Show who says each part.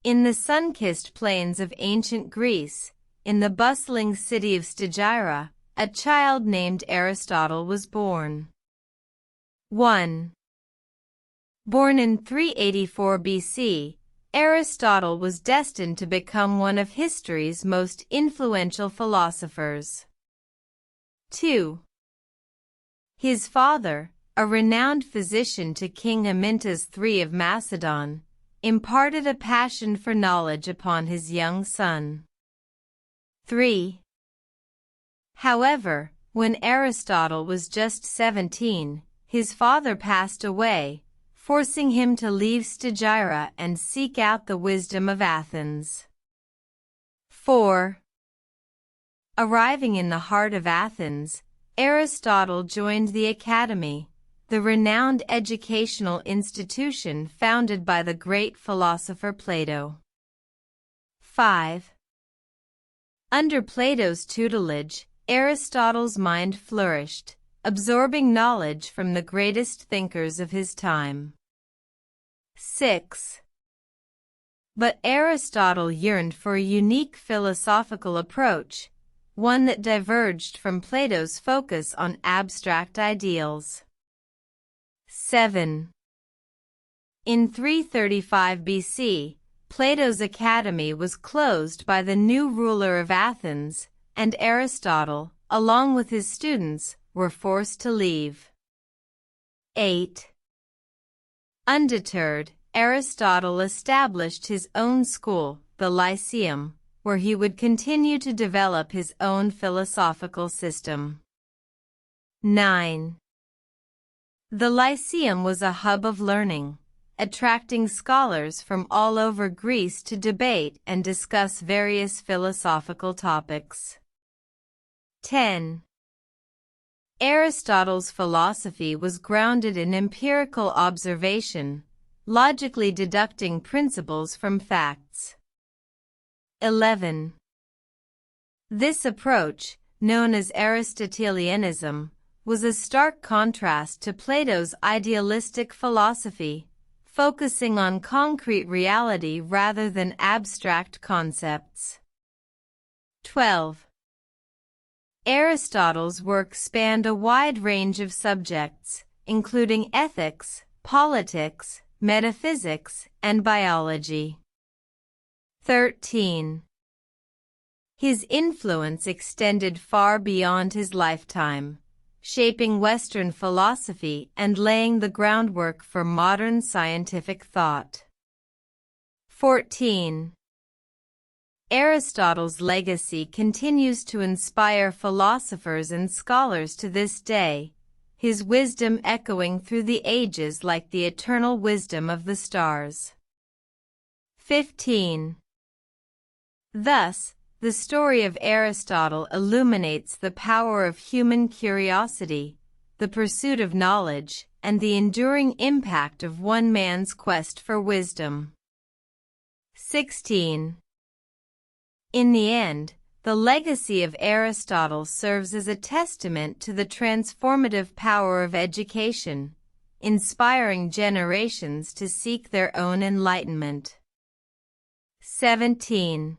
Speaker 1: In the sun-kissed plains of ancient Greece, in the bustling city of Stagira, a child named Aristotle was born. 1. Born in 384 BC, Aristotle was destined to become one of history's most influential philosophers. 2. His father, a renowned physician to King Amyntas III of Macedon, imparted a passion for knowledge upon his young son. 3. However, when Aristotle was just 17, his father passed away, forcing him to leave Stagira and seek out the wisdom of Athens. 4. Arriving in the heart of Athens, Aristotle joined the Academy, the renowned educational institution founded by the great philosopher Plato. 5. Under Plato's tutelage, Aristotle's mind flourished, absorbing knowledge from the greatest thinkers of his time. 6. But Aristotle yearned for a unique philosophical approach, one that diverged from Plato's focus on abstract ideals. 7. In 335 BC, Plato's academy was closed by the new ruler of Athens, and Aristotle, along with his students, were forced to leave. 8. Undeterred, Aristotle established his own school, the Lyceum, where he would continue to develop his own philosophical system. 9. The Lyceum was a hub of learning, attracting scholars from all over Greece to debate and discuss various philosophical topics. 10. Aristotle's philosophy was grounded in empirical observation, logically deducting principles from facts. 11. This approach, known as Aristotelianism, was a stark contrast to Plato's idealistic philosophy, focusing on concrete reality rather than abstract concepts. 12. Aristotle's work spanned a wide range of subjects, including ethics, politics, metaphysics, and biology. 13. His influence extended far beyond his lifetime, shaping Western philosophy and laying the groundwork for modern scientific thought. 14. Aristotle's legacy continues to inspire philosophers and scholars to this day, his wisdom echoing through the ages like the eternal wisdom of the stars. 15. Thus, the story of Aristotle illuminates the power of human curiosity, the pursuit of knowledge, and the enduring impact of one man's quest for wisdom. 16. In the end, the legacy of Aristotle serves as a testament to the transformative power of education, inspiring generations to seek their own enlightenment. 17.